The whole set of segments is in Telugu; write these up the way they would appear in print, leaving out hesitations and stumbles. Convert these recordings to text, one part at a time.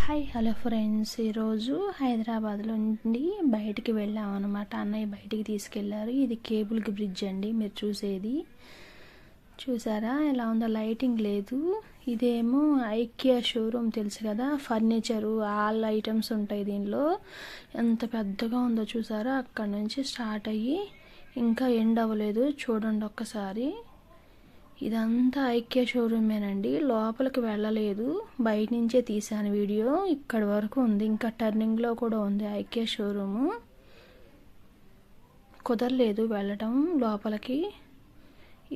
హాయ్ హలో ఫ్రెండ్స్, ఈరోజు హైదరాబాద్లో నుండి బయటికి వెళ్ళామన్నమాట. అన్నయ్య బయటికి తీసుకెళ్లారు. ఇది కేబుల్ బ్రిడ్జ్ అండి, మీరు చూసేది. చూసారా ఎలా ఉందో? లైటింగ్ లేదు. ఇదేమో ఐకియా షోరూమ్, తెలుసు కదా, ఫర్నిచరు ఆల్ ఐటమ్స్ ఉంటాయి దీనిలో. ఎంత పెద్దగా ఉందో చూసారా? అక్కడ నుంచి స్టార్ట్ అయ్యి ఇంకా ఎండ్ అవ్వలేదు. చూడండి ఒక్కసారి. ఇదంతా ఐకియా షోరూమేనండి. లోపలికి వెళ్ళలేదు, బయట నుంచే తీసాను వీడియో. ఇక్కడి వరకు ఉంది, ఇంకా టర్నింగ్లో కూడా ఉంది ఐకియా షోరూము. కుదరలేదు వెళ్ళటం లోపలికి.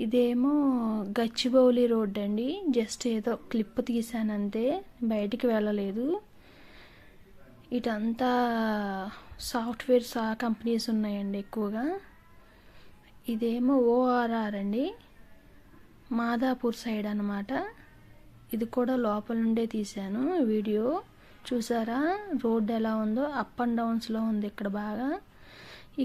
ఇదేమో గచ్చిబౌలి రోడ్ అండి. జస్ట్ ఏదో క్లిప్ తీసానంతే, బయటికి వెళ్ళలేదు. ఇటంతా సాఫ్ట్వేర్స్ కంపెనీస్ ఉన్నాయండి ఎక్కువగా. ఇదేమో ఓఆర్ఆర్ అండి, మాదాపూర్ సైడ్ అన్నమాట. ఇది కూడా లోపల నుండే తీశాను వీడియో. చూసారా రోడ్ ఎలా ఉందో? అప్ అండ్ డౌన్స్లో ఉంది ఇక్కడ బాగా.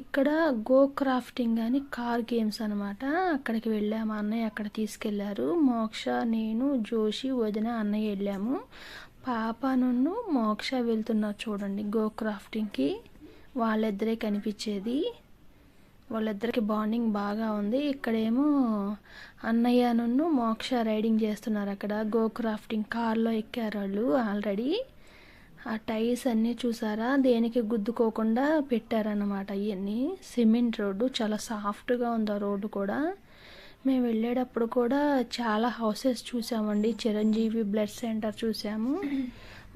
ఇక్కడ గో క్రాఫ్టింగ్ అని కార్ గేమ్స్ అనమాట. అక్కడికి వెళ్ళాము, అన్నయ్య అక్కడ తీసుకెళ్లారు. మోక్ష, నేను, జోషి, వదిన, అన్నయ్య వెళ్ళాము. పాప నన్ను మోక్ష వెళ్తున్నారు చూడండి గో క్రాఫ్టింగ్కి. వాళ్ళిద్దరే కనిపించేది. వాళ్ళిద్దరికి బాండింగ్ బాగా ఉంది. ఇక్కడేమో అన్నయ్య నన్ను మోక్ష రైడింగ్ చేస్తున్నారు. అక్కడ గో క్రాఫ్టింగ్ కార్లో ఎక్కారు వాళ్ళు ఆల్రెడీ. ఆ టైర్స్ అన్నీ చూసారా? దేనికి గుద్దుకోకుండా పెట్టారన్నమాట. ఇవన్నీ సిమెంట్ రోడ్డు, చాలా సాఫ్ట్గా ఉంది ఆ రోడ్డు కూడా. మేము వెళ్ళేటప్పుడు కూడా చాలా హౌసెస్ చూసామండి. చిరంజీవి బ్లడ్ సెంటర్ చూసాము.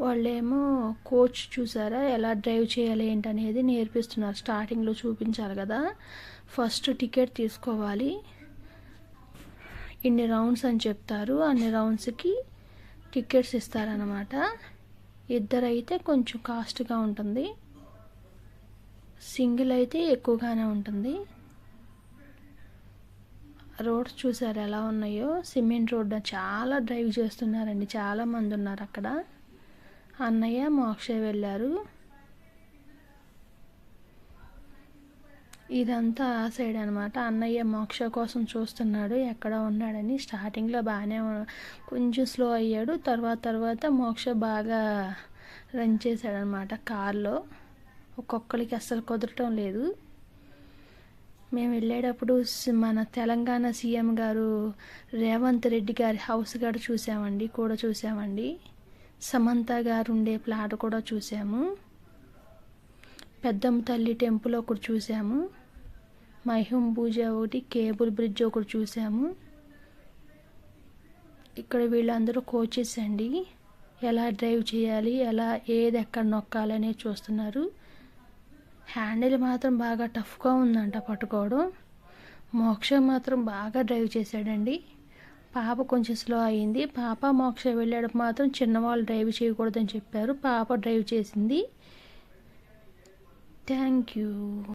వాళ్ళేమో కోచ్ చూసారా ఎలా డ్రైవ్ చేయాలి ఏంటనేది నేర్పిస్తున్నారు. స్టార్టింగ్లో చూపించాలి కదా. ఫస్ట్ టికెట్ తీసుకోవాలి, ఇన్ని రౌండ్స్ అని చెప్తారు. అన్ని రౌండ్స్కి టికెట్స్ ఇస్తారనమాట. ఇద్దరైతే కొంచెం కాస్ట్గా ఉంటుంది, సింగిల్ అయితే ఎక్కువగానే ఉంటుంది. రోడ్స్ చూసారు ఎలా ఉన్నాయో? సిమెంట్ రోడ్, చాలా డ్రైవ్ చేస్తున్నారండి, చాలా మంది ఉన్నారు అక్కడ. అన్నయ్య మోక్ష వెళ్ళారు. ఇదంతా ఆ సైడ్ అనమాట. అన్నయ్య మోక్ష కోసం చూస్తున్నాడు ఎక్కడ ఉన్నాడని. స్టార్టింగ్లో బాగానే కొంచెం స్లో అయ్యాడు, తర్వాత మోక్ష బాగా రన్ చేశాడనమాట కార్లో. ఒక్కొక్కరికి అస్సలు కుదరటం లేదు. మేము వెళ్ళేటప్పుడు మన తెలంగాణ సీఎం గారు రేవంత్ రెడ్డి గారి హౌస్ కూడా చూసామండి. సమంత గారు ఉండే ప్లాట్ కూడా చూసాము. పెద్దమ్మ తల్లి టెంపుల్ ఒకటి చూసాము. మైహూం పూజ ఒకటి, కేబుల్ బ్రిడ్జ్ ఒకటి చూసాము. ఇక్కడ వీళ్ళందరూ కోచెస్ అండి, ఎలా డ్రైవ్ చేయాలి, ఎలా ఏది ఎక్కడ నొక్కాలనే చూస్తున్నారు. హ్యాండిల్ మాత్రం బాగా టఫ్గా ఉందంట పట్టుకోవడం. మోక్ష మాత్రం బాగా డ్రైవ్ చేశాడండి. పాప కొంచెం స్లో అయింది. పాప మోక్ష వెళ్ళేటప్పుడు మాత్రం చిన్నవాళ్ళు డ్రైవ్ చేయకూడదని చెప్పారు. పాప డ్రైవ్ చేసింది. Thank you.